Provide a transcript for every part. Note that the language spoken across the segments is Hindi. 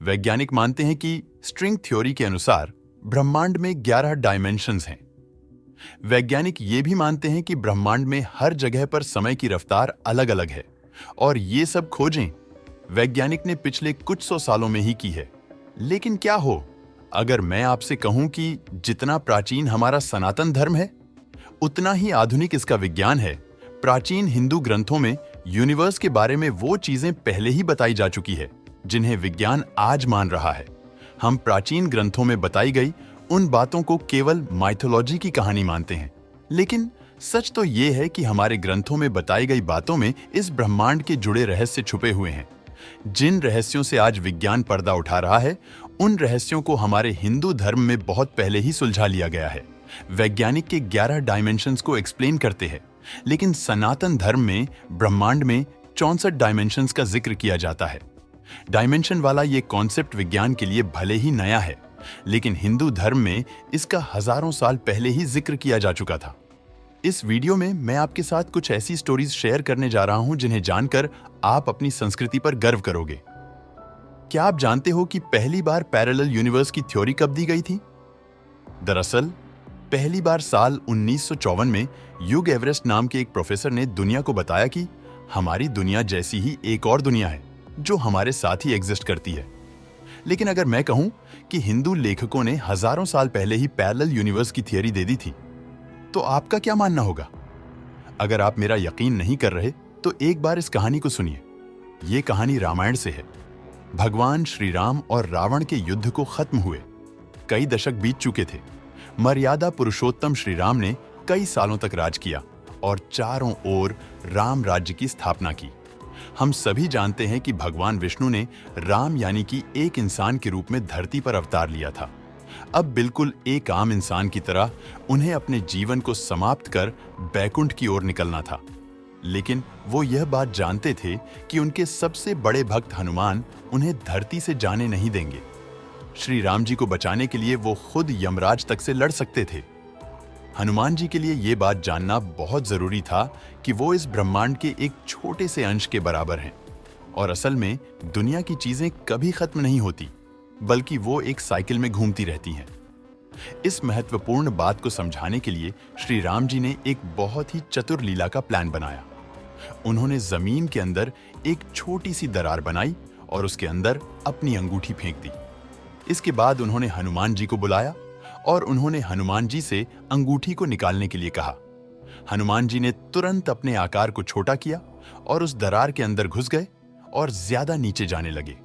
वैज्ञानिक मानते हैं कि स्ट्रिंग थ्योरी के अनुसार ब्रह्मांड में 11 डायमेंशंस हैं। वैज्ञानिक ये भी मानते हैं कि ब्रह्मांड में हर जगह पर समय की रफ्तार अलग अलग है और ये सब खोजें वैज्ञानिक ने पिछले कुछ सौ सालों में ही की है। लेकिन क्या हो अगर मैं आपसे कहूं कि जितना प्राचीन हमारा सनातन धर्म है उतना ही आधुनिक इसका विज्ञान है। प्राचीन हिंदू ग्रंथों में यूनिवर्स के बारे में वो चीजें पहले ही बताई जा चुकी है जिन्हें विज्ञान आज मान रहा है। हम प्राचीन ग्रंथों में बताई गई उन बातों को केवल माइथोलॉजी की कहानी मानते हैं, लेकिन सच तो ये है कि हमारे ग्रंथों में बताई गई बातों में इस ब्रह्मांड के जुड़े रहस्य छुपे हुए हैं। जिन रहस्यों से आज विज्ञान पर्दा उठा रहा है उन रहस्यों को हमारे हिंदू धर्म में बहुत पहले ही सुलझा लिया गया है। वैज्ञानिक के 11 डायमेंशंस को एक्सप्लेन करते हैं, लेकिन सनातन धर्म में ब्रह्मांड में 64 डायमेंशंस का जिक्र किया जाता है। डायमेंशन वाला ये कॉन्सेप्ट विज्ञान के लिए भले ही नया है, लेकिन हिंदू धर्म में इसका हजारों साल पहले ही जिक्र किया जा चुका था। इस वीडियो में मैं आपके साथ कुछ ऐसी स्टोरीज शेयर करने जा रहा हूं जिन्हें जानकर आप अपनी संस्कृति पर गर्व करोगे। क्या आप जानते हो कि पहली बार पैरेलल यूनिवर्स की थ्योरी कब दी गई थी? दरअसल पहली बार साल 1954 में ह्यूग एवरेस्ट नाम के एक प्रोफेसर ने दुनिया को बताया कि हमारी दुनिया जैसी ही एक और दुनिया है जो हमारे साथ ही एग्जिस्ट करती है। लेकिन अगर मैं कहूं कि हिंदू लेखकों ने हजारों साल पहले ही पैरेलल यूनिवर्स की थियरी दे दी थी, तो आपका क्या मानना होगा? अगर आप मेरा यकीन नहीं कर रहे तो एक बार इस कहानी को सुनिए। ये कहानी रामायण से है। भगवान श्री राम और रावण के युद्ध को खत्म हुए कई दशक बीत चुके थे। मर्यादा पुरुषोत्तम श्री राम ने कई सालों तक राज किया और चारों ओर राम राज्य की स्थापना की। हम सभी जानते हैं कि भगवान विष्णु ने राम यानी कि एक इंसान के रूप में धरती पर अवतार लिया था। अब बिल्कुल एक आम इंसान की तरह उन्हें अपने जीवन को समाप्त कर बैकुंठ की ओर निकलना था। लेकिन वो यह बात जानते थे कि उनके सबसे बड़े भक्त हनुमान उन्हें धरती से जाने नहीं देंगे। श्री राम जी को बचाने के लिए वो खुद यमराज तक से लड़ सकते थे। हनुमान जी के लिए ये बात जानना बहुत जरूरी था कि वो इस ब्रह्मांड के एक छोटे से अंश के बराबर हैं और असल में दुनिया की चीजें कभी खत्म नहीं होती, बल्कि वो एक साइकिल में घूमती रहती हैं। इस महत्वपूर्ण बात को समझाने के लिए श्री राम जी ने एक बहुत ही चतुर लीला का प्लान बनाया। उन्होंने जमीन के अंदर एक छोटी सी दरार बनाई और उसके अंदर अपनी अंगूठी फेंक दी। इसके बाद उन्होंने हनुमान जी को बुलाया और उन्होंने हनुमान जी से अंगूठी को निकालने के लिए कहा। हनुमान जी ने तुरंत अपने आकार को छोटा किया और उस दरार के अंदर घुस गए और ज्यादा नीचे जाने लगे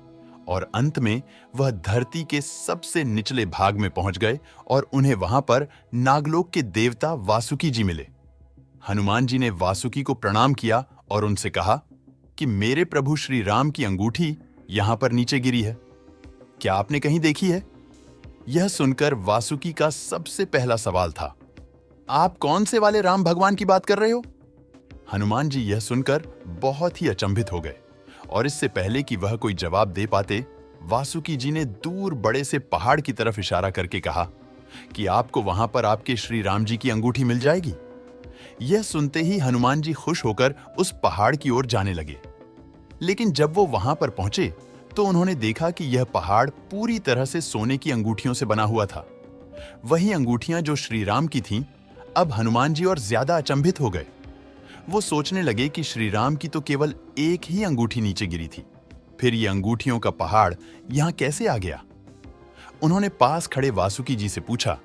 और अंत में वह धरती के सबसे निचले भाग में पहुंच गए और उन्हें वहां पर नागलोक के देवता वासुकी जी मिले। हनुमान जी ने वासुकी को प्रणाम किया और उनसे कहा कि मेरे प्रभु श्री राम की अंगूठी यहां पर नीचे गिरी है, क्या आपने कहीं देखी है? यह सुनकर वासुकी का सबसे पहला सवाल था, आप कौन से वाले राम भगवान की बात कर रहे हो? हनुमान जी यह सुनकर बहुत ही अचंभित हो गए और इससे पहले कि वह कोई जवाब दे पाते, वासुकी जी ने दूर बड़े से पहाड़ की तरफ इशारा करके कहा कि आपको वहां पर आपके श्री राम जी की अंगूठी मिल जाएगी। यह सुनते ही हनुमान जी खुश होकर उस पहाड़ की ओर जाने लगे। लेकिन जब वो वहां पर पहुंचे तो उन्होंने देखा कि यह पहाड़ पूरी तरह से सोने की अंगूठियों से बना हुआ था। वही अंगूठियां जो श्री राम की थीं, अब हनुमान जी और ज्यादा अचंभित हो गए। वो सोचने लगे कि श्री राम की तो केवल एक ही अंगूठी नीचे गिरी थी, फिर ये अंगूठियों का पहाड़ यहां कैसे आ गया? उन्होंने पास खड़े वासुकी जी से पूछा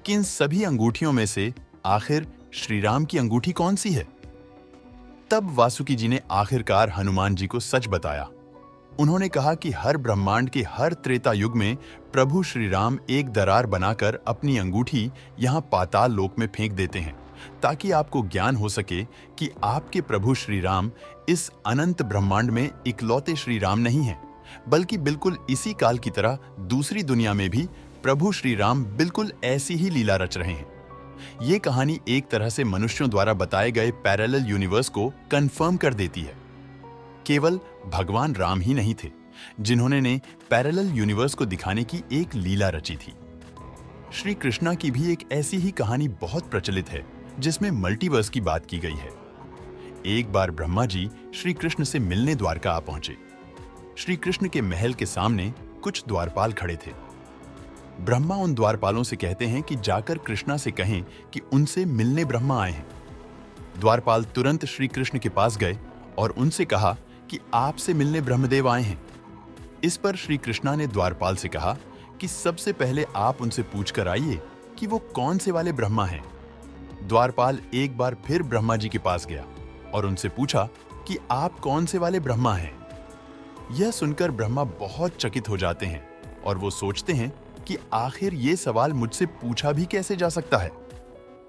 कि इन सभी अंगूठियों में से आखिर श्री राम की अंगूठी कौन सी है? तब वासुकी जी ने आखिरकार हनुमान जी को सच बताया। उन्होंने कहा कि हर ब्रह्मांड के हर त्रेता युग में प्रभु श्री राम एक दरार बनाकर अपनी अंगूठी यहां पाताल लोक में फेंक देते हैं, ताकि आपको ज्ञान हो सके कि आपके प्रभु श्री राम इस अनंत ब्रह्मांड में इकलौते श्री राम नहीं हैं, बल्कि बिल्कुल इसी काल की तरह दूसरी दुनिया में भी प्रभु श्री राम बिल्कुल ऐसी ही लीला रच रहे हैं। ये कहानी एक तरह से मनुष्यों द्वारा बताए गए पैरेलल यूनिवर्स को कंफर्म कर देती है। केवल भगवान राम ही नहीं थे जिन्होंने ने पैरेलल यूनिवर्स को दिखाने की एक लीला रची थी। श्री कृष्णा की भी एक ऐसी ही कहानी बहुत प्रचलित है जिसमें मल्टीवर्स की बात की गई है। एक बार ब्रह्मा जी श्री कृष्ण से मिलने द्वारका आ पहुंचे। श्री कृष्ण के महल के सामने कुछ द्वारपाल खड़े थे। ब्रह्मा उन द्वारपालों से कहते हैं कि जाकर कृष्णा से कहें कि उनसे मिलने ब्रह्मा आए हैं। द्वारपाल तुरंत श्री कृष्ण के पास गए और उनसे कहा कि आपसे मिलने ब्रह्मदेव आए हैं। इस पर श्री कृष्णा ने द्वारपाल से कहा कि सबसे पहले आप उनसे पूछकर आइए कि वो कौन से वाले ब्रह्मा हैं। द्वारपाल एक बार फिर ब्रह्मा जी के पास गया और उनसे पूछा कि आप कौन से वाले ब्रह्मा हैं। यह सुनकर ब्रह्मा बहुत चकित हो जाते हैं और वो सोचते हैं कि आखिर ये सवाल मुझसे पूछा भी कैसे जा सकता है।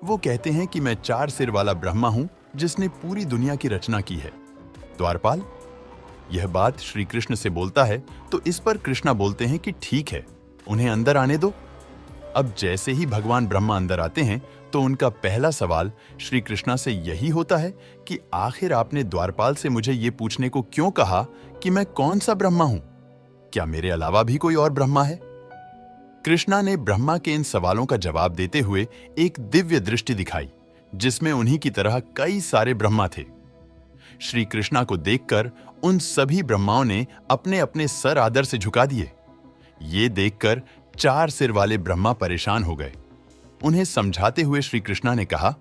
वो कहते हैं कि मैं 4 सिर वाला ब्रह्मा हूं जिसने पूरी दुनिया की रचना की है। द्वारपाल यह बात श्री कृष्ण से बोलता है तो इस पर कृष्णा बोलते हैं कि ठीक है, उन्हें अंदर आने दो। अब जैसे ही भगवान ब्रह्मा अंदर आते हैं तो उनका पहला सवाल श्री कृष्णा से यही होता है कि आखिर आपने द्वारपाल से मुझे ये पूछने को क्यों कहा कि मैं कौन सा ब्रह्मा हूं? क्या मेरे अलावा भी कोई और ब्रह्मा है? कृष्णा ने ब्रह्मा के इन सवालों का जवाब देते हुए एक दिव्य दृष्टि दिखाई जिसमें उन्हीं की तरह कई सारे ब्रह्मा थे। श्री कृष्णा को देखकर उन सभी ब्रह्माओं ने अपने अपने सर आदर से झुका दिए। ये देखकर 4 सिर वाले ब्रह्मा परेशान हो गए। उन्हें समझाते हुए श्री कृष्णा ने कहा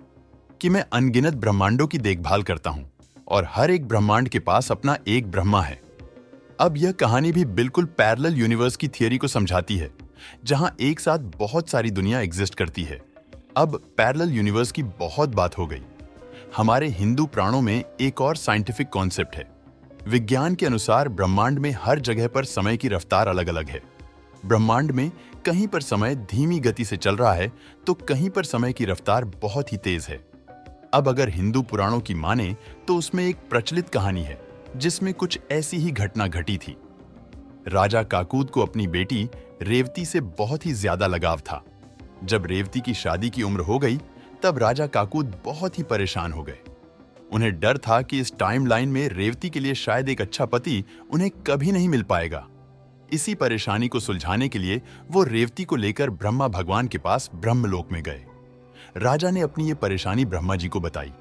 कि मैं अनगिनत ब्रह्मांडों की देखभाल करता हूं और हर एक ब्रह्मांड के पास अपना एक ब्रह्मा है। अब यह कहानी भी बिल्कुल पैरेलल यूनिवर्स की थियरी को समझाती है, जहां एक साथ बहुत सारी दुनिया एग्जिस्ट करती है। अब पैरेलल यूनिवर्स की बहुत बात हो गई। हमारे हिंदू पुराणों में एक और साइंटिफिक कॉन्सेप्ट है। विज्ञान के अनुसार ब्रह्मांड में हर जगह पर समय की रफ्तार अलग अलग है। ब्रह्मांड में कहीं पर समय धीमी गति से चल रहा है तो कहीं पर समय की रफ्तार बहुत ही तेज है। अब अगर हिंदू पुराणों की माने तो उसमें एक प्रचलित कहानी है जिसमें कुछ ऐसी ही घटना घटी थी। राजा काकूद को अपनी बेटी रेवती से बहुत ही ज्यादा लगाव था। जब रेवती की शादी की उम्र हो गई तब राजा काकूद बहुत ही परेशान हो गए। उन्हें डर था कि इस टाइमलाइन में रेवती के लिए शायद एक अच्छा पति उन्हें कभी नहीं मिल पाएगा। इसी परेशानी को सुलझाने के लिए वो रेवती को लेकर ब्रह्मा भगवान के पास ब्रह्मलोक में गए। राजा ने अपनी ये परेशानी ब्रह्मा जी को बताई।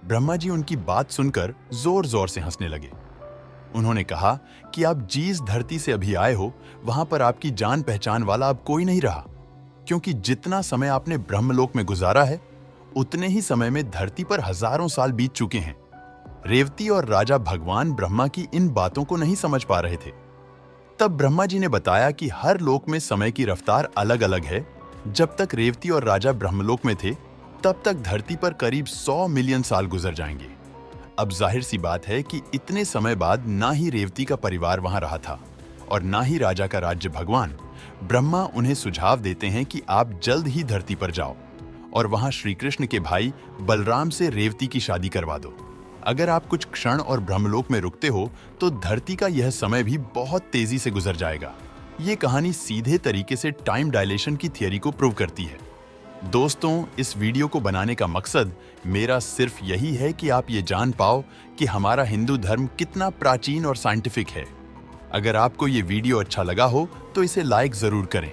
ब्रह्मा जी उनकी बात सुनकर जोर जोर से हंसने लगे। उन्होंने कहा कि आप जिस धरती से अभी आए हो वहां पर आपकी जान पहचान वाला अब कोई नहीं रहा, क्योंकि जितना समय आपने ब्रह्मलोक में गुजारा है उतने ही समय में धरती पर हजारों साल बीत चुके हैं। रेवती और राजा भगवान ब्रह्मा की इन बातों को नहीं समझ पा रहे थे। तब ब्रह्मा जी ने बताया कि हर लोक में समय की रफ्तार अलग अलग है। जब तक रेवती और राजा ब्रह्मलोक में थे तब तक धरती पर करीब 100 मिलियन साल गुजर जाएंगे। अब जाहिर सी बात है कि इतने समय बाद ना ही रेवती का परिवार वहां रहा था और ना ही राजा का राज्य। भगवान ब्रह्मा उन्हें सुझाव देते हैं कि आप जल्द ही धरती पर जाओ और वहां श्री कृष्ण के भाई बलराम से रेवती की शादी करवा दो। अगर आप कुछ क्षण और ब्रह्मलोक में रुकते हो तो धरती का यह समय भी बहुत तेजी से गुजर जाएगा। ये कहानी सीधे तरीके से टाइम डायलेशन की थियरी को प्रूव करती है। दोस्तों, इस वीडियो को बनाने का मकसद मेरा सिर्फ यही है कि आप ये जान पाओ कि हमारा हिंदू धर्म कितना प्राचीन और साइंटिफिक है। अगर आपको ये वीडियो अच्छा लगा हो तो इसे लाइक जरूर करें।